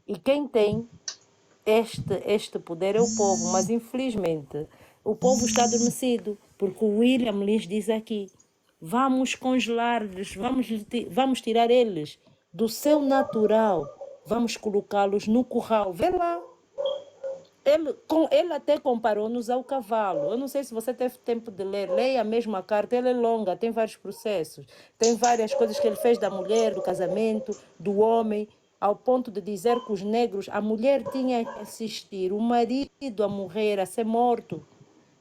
E quem tem este poder é o povo, mas infelizmente o povo está adormecido, porque o William lhes diz aqui: vamos congelar-lhes, vamos tirar eles do seu natural, vamos colocá-los no curral. Vê lá. Ele até comparou-nos ao cavalo. Eu não sei se você teve tempo de ler. Leia a mesma carta, ela é longa, tem vários processos. Tem várias coisas que ele fez da mulher, do casamento, do homem, ao ponto de dizer que os negros, a mulher tinha que assistir o marido a morrer, a ser morto,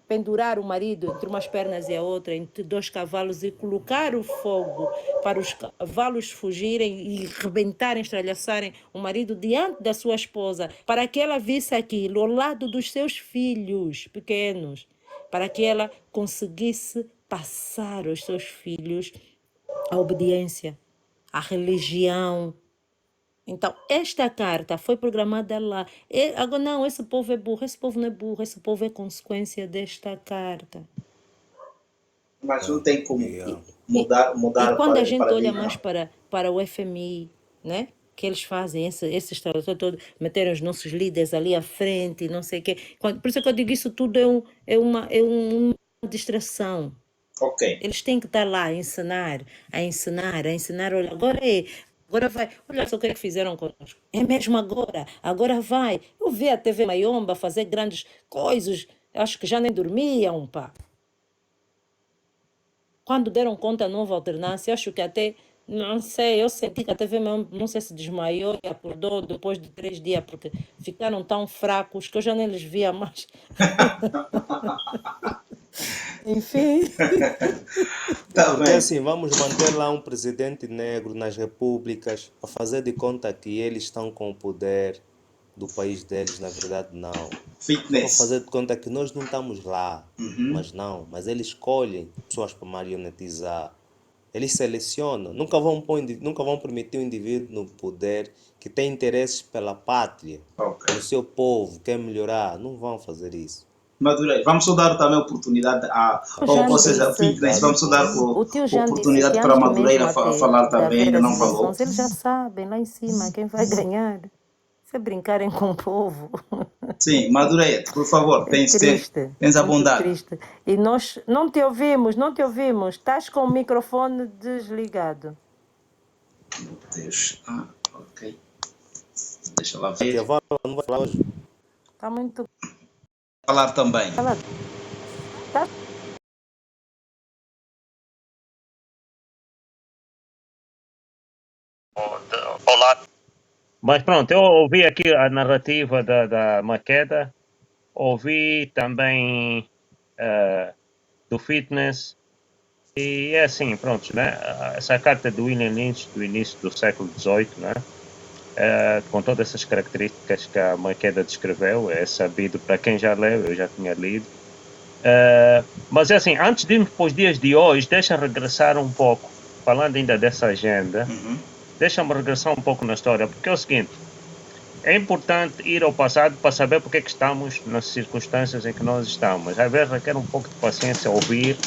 pendurar o marido entre umas pernas e a outra, entre dois cavalos, e colocar o fogo para os cavalos fugirem e rebentarem, estralhaçarem o marido diante da sua esposa, para que ela visse aquilo ao lado dos seus filhos pequenos, para que ela conseguisse passar aos seus filhos a obediência, a religião. Então, esta carta foi programada lá. Agora, não, esse povo é burro, esse povo não é burro, esse povo é consequência desta carta. Mas não tem como E mudar quando a o gente olha paradigma, mais não. para o FMI, né? Que eles fazem esse tradutor todo, meterem os nossos líderes ali à frente, não sei o quê. Por isso que eu digo, isso tudo uma distração. Ok. Eles têm que estar lá a ensinar. Olha, agora vai. Olha só o que é que fizeram conosco. É mesmo agora vai. Eu vi a TV Mayomba fazer grandes coisas, acho que já nem dormiam, pá. Quando deram conta da nova alternância, acho que até, não sei, eu senti que a TV não sei se desmaiou e acordou depois de 3 dias, porque ficaram tão fracos que eu já nem lhes via mais. Enfim. Tá Porque bem. assim, vamos manter lá um presidente negro nas repúblicas para fazer de conta que eles estão com o poder do país deles, na verdade não. Só para fazer de conta que nós não estamos lá, mas não. Mas eles escolhem pessoas para marionetizar. Eles selecionam. Nunca vão permitir um indivíduo no poder que tem interesses pela pátria, pelo seu povo, quer melhorar. Não vão fazer isso. Madurei. Vamos só dar também a oportunidade ou seja, Fitness, vamos só dar O tio Jean disse oportunidade que para a antes Madureira mesmo falar de também, haver ainda as não falou. eleições, eles já sabem lá em cima quem vai ganhar. Se brincarem com o povo. Sim, Madureira, por favor, É triste, tens a muito bondade. triste. E nós não te ouvimos. Estás com o microfone desligado. Meu Deus. Ok. Deixa lá A tia ver. Vala não vai falar hoje. Está muito. Falar também. Tá. Olá. Mas pronto, eu ouvi aqui a narrativa da Maqueda, ouvi também do Fitness, e é assim, pronto, né? Essa carta do William Lynch do início do século XVIII, né? Com todas essas características que a Maqueda descreveu, é sabido para quem já leu, eu já tinha lido. Mas é assim, antes de irmos para os dias de hoje, deixa regressar um pouco, falando ainda dessa agenda, deixa-me regressar um pouco na história, porque é o seguinte, é importante ir ao passado para saber porque é que estamos nas circunstâncias em que nós estamos. Às vezes requer um pouco de paciência ouvir,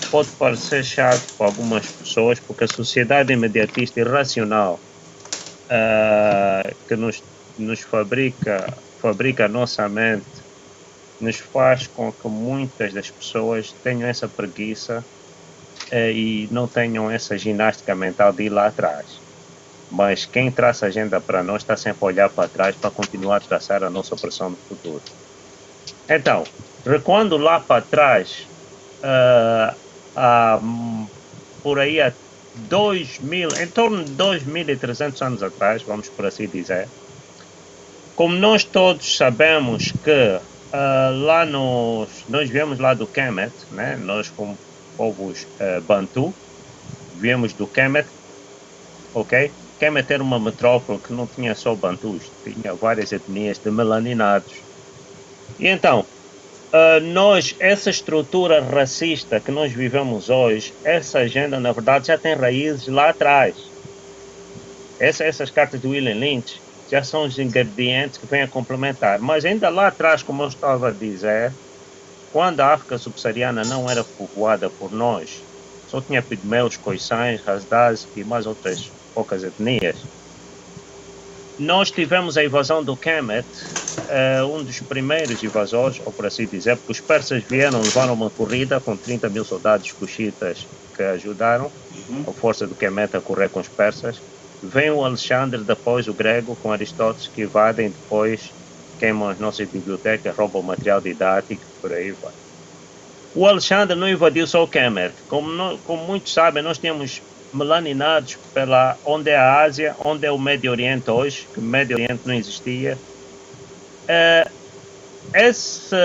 pode parecer chato para algumas pessoas, porque a sociedade imediatista e racional que nos fabrica a nossa mente, nos faz com que muitas das pessoas tenham essa preguiça e não tenham essa ginástica mental de ir lá atrás. Mas quem traça a agenda para nós está sempre a olhar para trás para continuar a traçar a nossa operação no futuro. Então, recuando lá para trás, por aí há 2000, em torno de 2.300 anos atrás, vamos por assim dizer, como nós todos sabemos que lá nós viemos lá do Kemet, né? Nós como povos Bantu, viemos do Kemet, ok? Kemet era uma metrópole que não tinha só Bantus, tinha várias etnias de melaninados. E então, essa estrutura racista que nós vivemos hoje, essa agenda, na verdade, já tem raízes lá atrás. Essas cartas do William Lynch já são os ingredientes que vêm a complementar. Mas ainda lá atrás, como eu estava a dizer, quando a África subsaariana não era povoada por nós, só tinha pigmeus, coiçães, rasdás e mais outras poucas etnias. nós tivemos a invasão do Kemet, um dos primeiros invasores, ou por assim dizer, porque os persas vieram, levaram uma corrida com 30 mil soldados cuxitas que ajudaram a força do Kemet a correr com os persas. Vem o Alexandre, depois o grego, com Aristóteles, que invadem, depois queimam as nossas bibliotecas, roubam o material didático, por aí vai. O Alexandre não invadiu só o Kemet. Como muitos sabem, nós tínhamos melaninados pela onde é a Ásia, onde é o Médio Oriente hoje, que o Médio Oriente não existia. Essa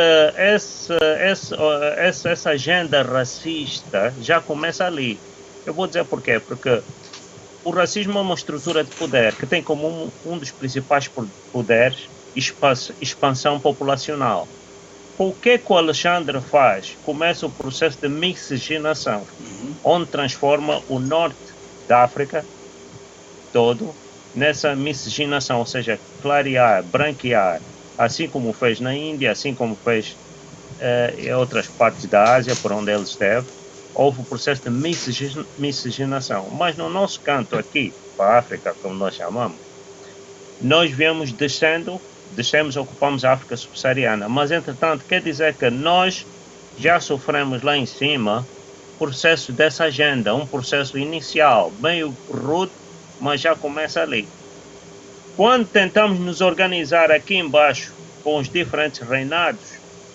agenda racista já começa ali. Eu vou dizer porquê. Porque o racismo é uma estrutura de poder que tem como um dos principais poderes expansão populacional. O que o Alexandre faz? Começa o processo de miscigenação, onde transforma o norte da África todo nessa miscigenação, ou seja, clarear, branquear, assim como fez na Índia, assim como fez em outras partes da Ásia, por onde ele esteve. Houve o processo de miscigenação. Mas no nosso canto aqui, para a África, como nós chamamos, nós viemos descemos, ocupamos a África subsaariana. Mas, entretanto, quer dizer que nós já sofremos lá em cima processo dessa agenda, um processo inicial, meio rude, mas já começa ali. Quando tentamos nos organizar aqui embaixo com os diferentes reinados,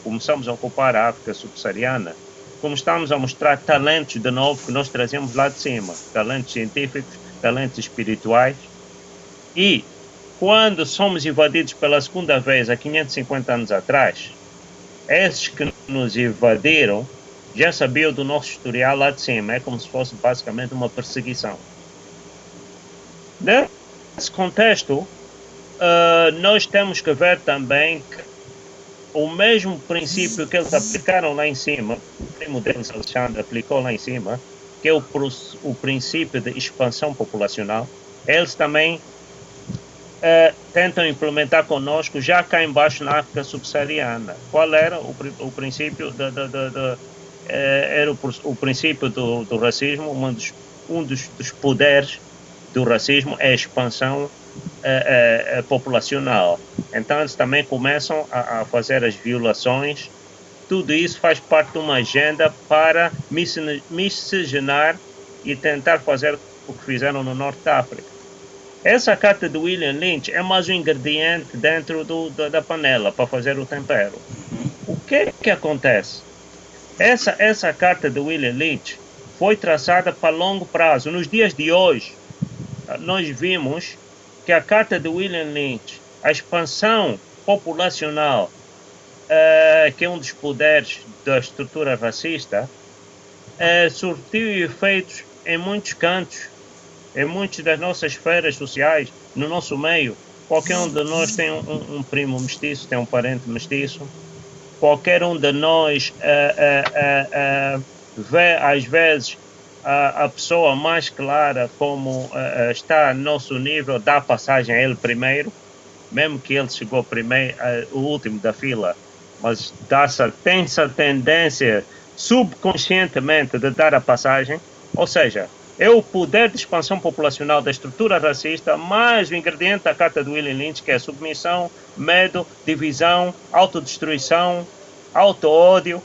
começamos a ocupar a África subsaariana, começamos a mostrar talentos de novo que nós trazemos lá de cima, talentos científicos, talentos espirituais. E quando somos invadidos pela segunda vez, há 550 anos atrás, esses que nos invadiram já sabiam do nosso historial lá de cima. É como se fosse basicamente uma perseguição. Nesse contexto, nós temos que ver também que o mesmo princípio que eles aplicaram lá em cima, o primo deles, Alexandre, aplicou lá em cima, que é o princípio de expansão populacional, eles também tentam implementar conosco já cá embaixo na África subsaariana. Qual era o princípio? Era o princípio do racismo. Um dos poderes do racismo é a expansão populacional. Então eles também começam a fazer as violações. Tudo isso faz parte de uma agenda para miscigenar e tentar fazer o que fizeram no Norte da África. Essa carta de William Lynch é mais um ingrediente dentro da panela para fazer o tempero. O que acontece? Essa carta de William Lynch foi traçada para longo prazo. Nos dias de hoje, nós vimos que a carta de William Lynch, a expansão populacional, que é um dos poderes da estrutura racista, surtiu efeitos em muitos cantos, em muitas das nossas esferas sociais, no nosso meio. Qualquer um de nós tem um primo mestiço, tem um parente mestiço. Qualquer um de nós vê, às vezes, a pessoa mais clara como está no nosso nível, dá passagem a ele primeiro, mesmo que ele chegou primeiro, o último da fila, mas tem essa tendência subconscientemente de dar a passagem. Ou seja, é o poder de expansão populacional da estrutura racista, mais o ingrediente da carta do William Lynch, que é submissão, medo, divisão, autodestruição, auto-ódio,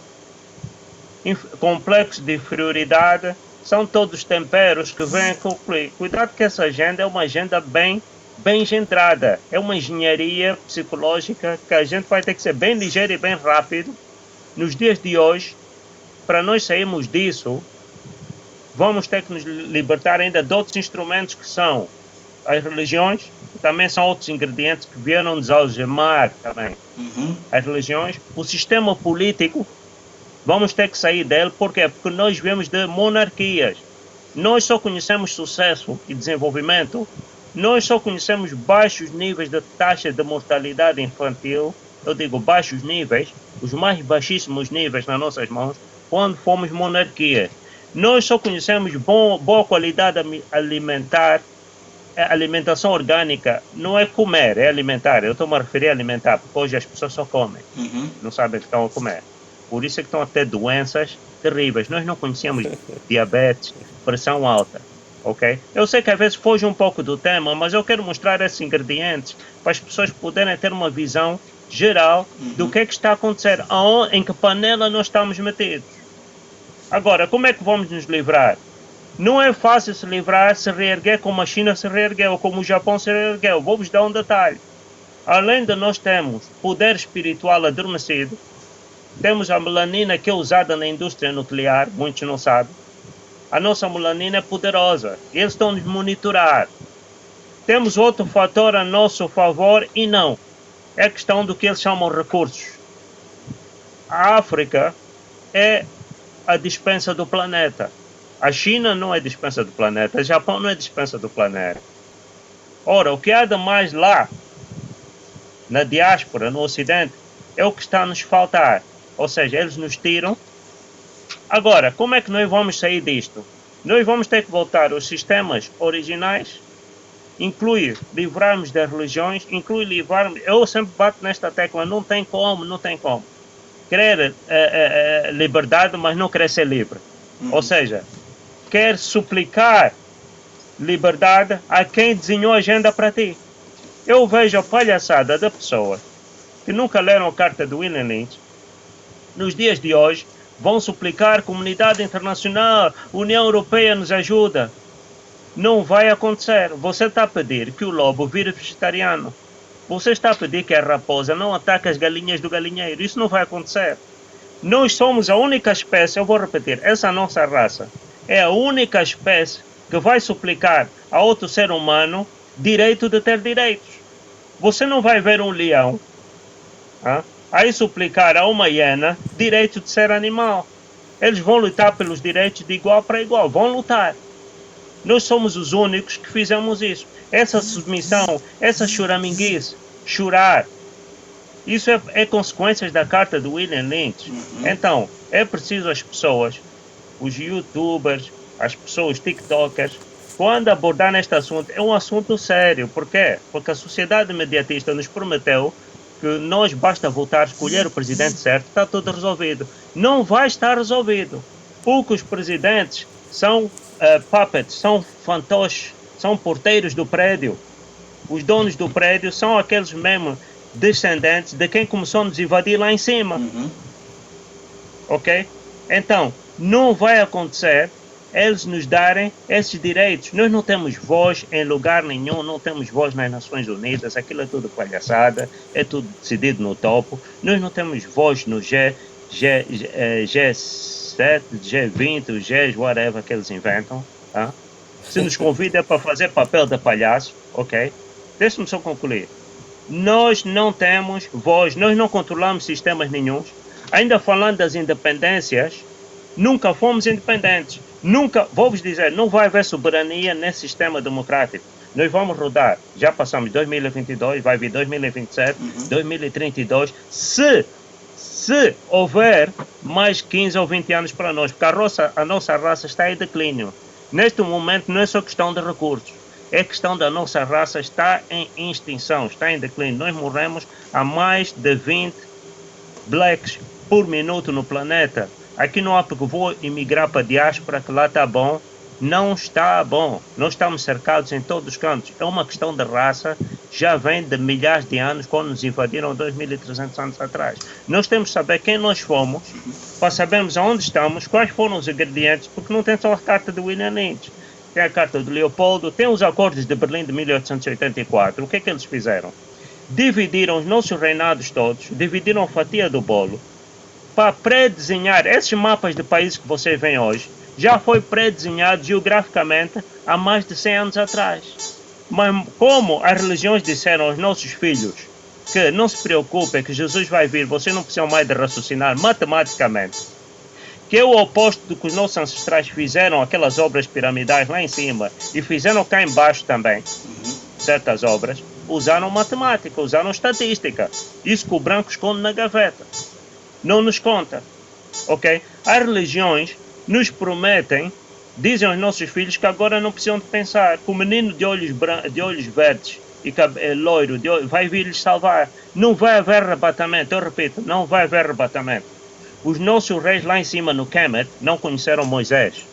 complexo de inferioridade. São todos temperos que vêm a concluir. Cuidado que essa agenda é uma agenda bem engendrada. É uma engenharia psicológica que a gente vai ter que ser bem ligeiro e bem rápido nos dias de hoje. Para nós sairmos disso, vamos ter que nos libertar ainda de outros instrumentos que são as religiões, que também são outros ingredientes que vieram nos algemar também. As religiões, o sistema político, vamos ter que sair dele. Por quê? Porque nós viemos de monarquias. Nós só conhecemos sucesso e desenvolvimento, nós só conhecemos baixos níveis de taxa de mortalidade infantil. Eu digo baixos níveis, os mais baixíssimos níveis nas nossas mãos, quando fomos monarquias. Nós só conhecemos boa qualidade alimentar. Alimentação orgânica não é comer, é alimentar. Eu estou-me a referir a alimentar, porque hoje as pessoas só comem, não sabem que estão a comer. Por isso é que estão a ter doenças terríveis. Nós não conhecíamos diabetes, pressão alta. ok? Eu sei que às vezes foge um pouco do tema, mas eu quero mostrar esses ingredientes para as pessoas poderem ter uma visão geral do que está a acontecer, em que panela nós estamos metidos. Agora, como é que vamos nos livrar? Não é fácil se livrar, se reerguer como a China se reergueu, ou como o Japão se reergueu. Vou-vos dar um detalhe. Além de nós termos poder espiritual adormecido, temos a melanina que é usada na indústria nuclear, muitos não sabem. A nossa melanina é poderosa, eles estão nos monitorar. Temos outro fator a nosso favor e não. É questão do que eles chamam de recursos. A África é a dispensa do planeta. A China não é dispensa do planeta, o Japão não é dispensa do planeta. Ora, o que há de mais lá, na diáspora, no Ocidente, é o que está a nos faltar. Ou seja, eles nos tiram. Agora, como é que nós vamos sair disto? Nós vamos ter que voltar aos sistemas originais, inclui livrarmos das religiões, inclui livrarmos... Eu sempre bato nesta tecla, não tem como. Querer liberdade, mas não querer ser livre. Ou seja, quer suplicar liberdade a quem desenhou a agenda para ti. Eu vejo a palhaçada de pessoas que nunca leram a carta do William Lynch, nos dias de hoje, vão suplicar comunidade internacional, União Europeia nos ajuda. Não vai acontecer. Você está a pedir que o lobo vire vegetariano. Você está a pedir que a raposa não ataque as galinhas do galinheiro. Isso não vai acontecer. Nós somos a única espécie, eu vou repetir, essa nossa raça é a única espécie que vai suplicar a outro ser humano direito de ter direitos. Você não vai ver um leão aí suplicar a uma hiena direito de ser animal. Eles vão lutar pelos direitos de igual para igual, vão lutar. Nós somos os únicos que fizemos isso. Essa submissão, essa choraminguice, chorar, isso é consequências da carta do William Lynch. Então, é preciso as pessoas, os youtubers, as pessoas tiktokers, quando abordar neste assunto, é um assunto sério. Por quê? Porque a sociedade mediatista nos prometeu que nós basta voltar a escolher o presidente certo, está tudo resolvido. Não vai estar resolvido. Porque os presidentes são puppets, são fantoches, são porteiros do prédio. Os donos do prédio são aqueles mesmo descendentes de quem começou a nos invadir lá em cima. Ok? Então, não vai acontecer eles nos darem esses direitos. Nós não temos voz em lugar nenhum, não temos voz nas Nações Unidas, aquilo é tudo palhaçada, é tudo decidido no topo. Nós não temos voz no G7, G20, o G, whatever que eles inventam. Se nos convida é para fazer papel de palhaço, ok? Deixa-me só concluir. Nós não temos voz, nós não controlamos sistemas nenhuns. Ainda falando das independências, nunca fomos independentes. Nunca, vou-vos dizer, não vai haver soberania nesse sistema democrático. Nós vamos rodar, já passamos 2022, vai vir 2027, 2032, se houver mais 15 ou 20 anos para nós, porque a nossa raça está em declínio. Neste momento não é só questão de recursos, é questão da nossa raça está em extinção, está em declínio. Nós morremos a mais de 20 blacks por minuto no planeta. Aqui não há porque vou emigrar para a diáspora, que lá está bom. Não está bom. Nós estamos cercados em todos os cantos. É uma questão de raça, já vem de milhares de anos, quando nos invadiram 2.300 anos atrás. Nós temos que saber quem nós fomos, para sabermos aonde estamos, quais foram os ingredientes, porque não tem só a carta de William Lynch. Tem a carta de Leopoldo, tem os acordos de Berlim de 1884. O que é que eles fizeram? Dividiram os nossos reinados todos, dividiram a fatia do bolo, para pré-desenhar esses mapas de países que vocês veem hoje, já foi pré-desenhado geograficamente há mais de 100 anos atrás. Mas como as religiões disseram aos nossos filhos que não se preocupem, que Jesus vai vir, vocês não precisam mais de raciocinar matematicamente, que é o oposto do que os nossos ancestrais fizeram, aquelas obras piramidais lá em cima, e fizeram cá embaixo também, certas obras, usaram matemática, usaram estatística. Isso que o branco esconde na gaveta. Não nos conta, ok? As religiões nos prometem, dizem aos nossos filhos que agora não precisam de pensar, que o menino de olhos verdes e loiro vai vir lhes salvar. Não vai haver arrebatamento, eu repito, não vai haver arrebatamento. Os nossos reis lá em cima no Kemet não conheceram Moisés.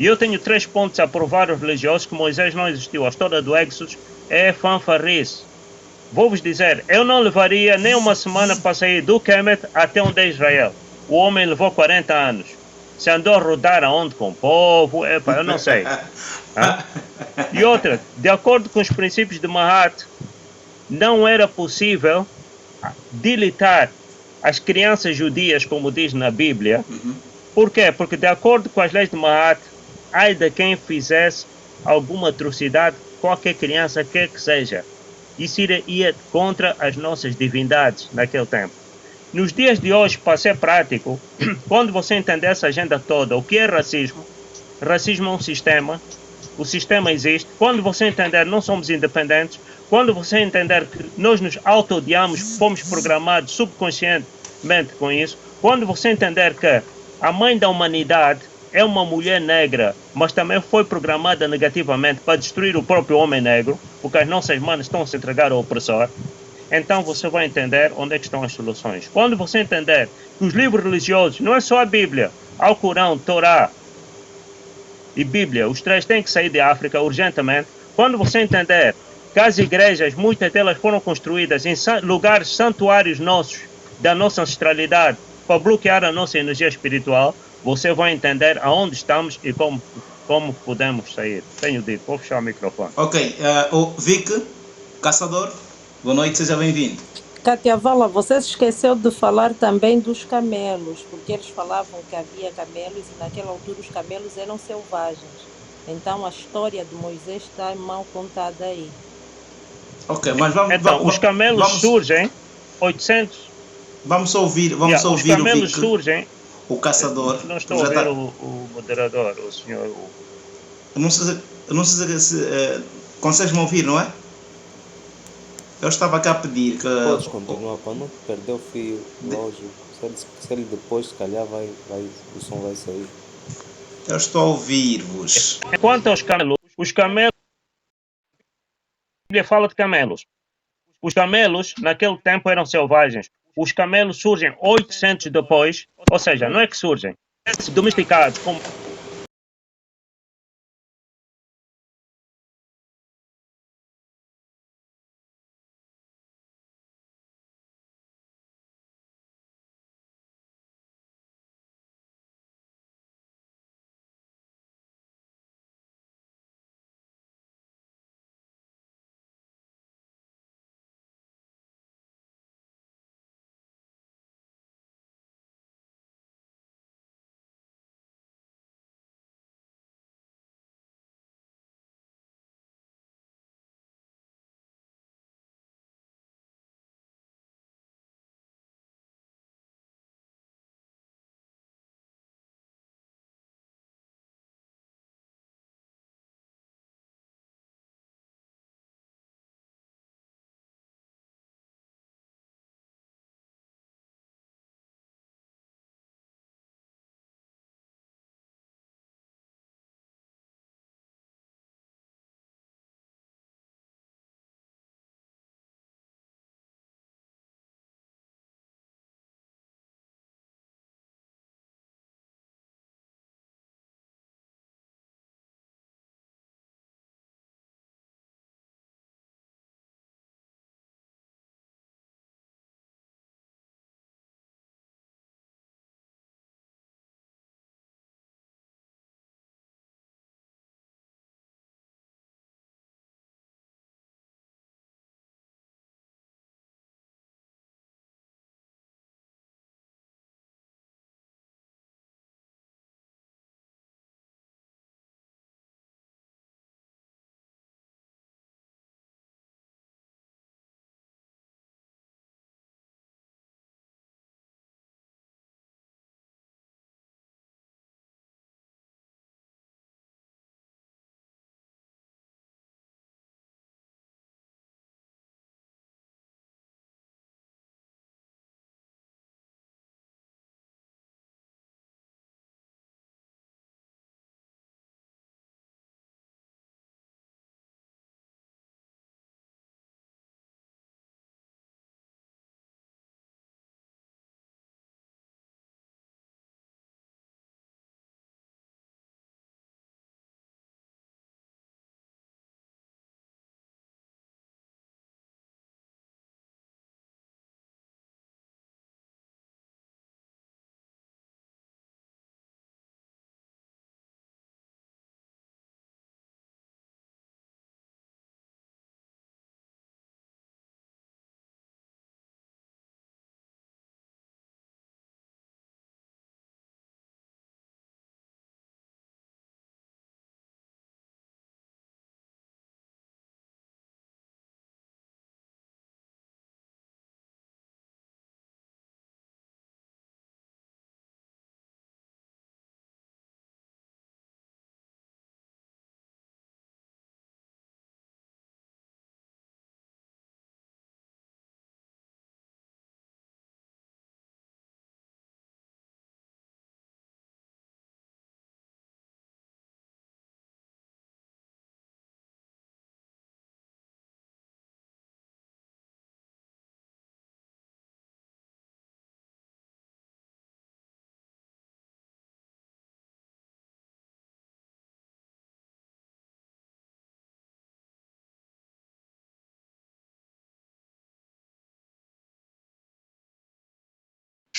E eu tenho 3 pontos a provar aos religiosos que Moisés não existiu. A história do Éxodo é fanfarrice. Vou-vos dizer, eu não levaria nem uma semana para sair do Kemet até onde é Israel. O homem levou 40 anos. Se andou a rodar aonde com o povo, epa, eu não sei. E outra, de acordo com os princípios de Mahat, não era possível deletar as crianças judias, como diz na Bíblia. Por quê? Porque de acordo com as leis de Mahat, ai de quem fizesse alguma atrocidade, qualquer criança, quer que seja. Isso ia contra as nossas divindades naquele tempo. Nos dias de hoje, para ser prático, quando você entender essa agenda toda, o que é racismo? Racismo é um sistema, o sistema existe. Quando você entender, não somos independentes. Quando você entender que nós nos auto-odiamos, fomos programados subconscientemente com isso. Quando você entender que a mãe da humanidade é uma mulher negra, mas também foi programada negativamente para destruir o próprio homem negro, porque as nossas mãos estão a se entregar ao opressor, então você vai entender onde é que estão as soluções. Quando você entender que os livros religiosos não é só a Bíblia, há o Corão, Torá e Bíblia, os 3 têm que sair de África urgentemente. Quando você entender que as igrejas, muitas delas foram construídas em lugares santuários nossos, da nossa ancestralidade, para bloquear a nossa energia espiritual, você vai entender aonde estamos e como podemos sair. Tenho dito, vou fechar o microfone. Ok, o Vic, caçador, boa noite, seja bem-vindo. Cátia Vala, você se esqueceu de falar também dos camelos, porque eles falavam que havia camelos e naquela altura os camelos eram selvagens. Então a história de Moisés está mal contada aí. Ok, mas então, os camelos surgem 800. Vamos ouvir Os camelos o Vic, surgem. o caçador. Não estou a ouvir o moderador, o senhor. Eu não sei se consegues me ouvir, não é? Eu estava cá a pedir que. Podes continuar para não perder o fio, lógico. Se ele depois, se calhar, o som vai sair. Eu estou a ouvir-vos. Quanto aos camelos, os camelos. A Bíblia fala de camelos. Os camelos, naquele tempo, eram selvagens. Os camelos surgem 800 depois, ou seja, não é que surgem, domesticados como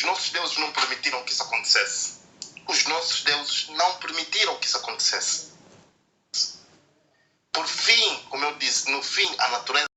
Os nossos deuses não permitiram que isso acontecesse. Os nossos deuses não permitiram que isso acontecesse. Por fim, como eu disse, no fim, a natureza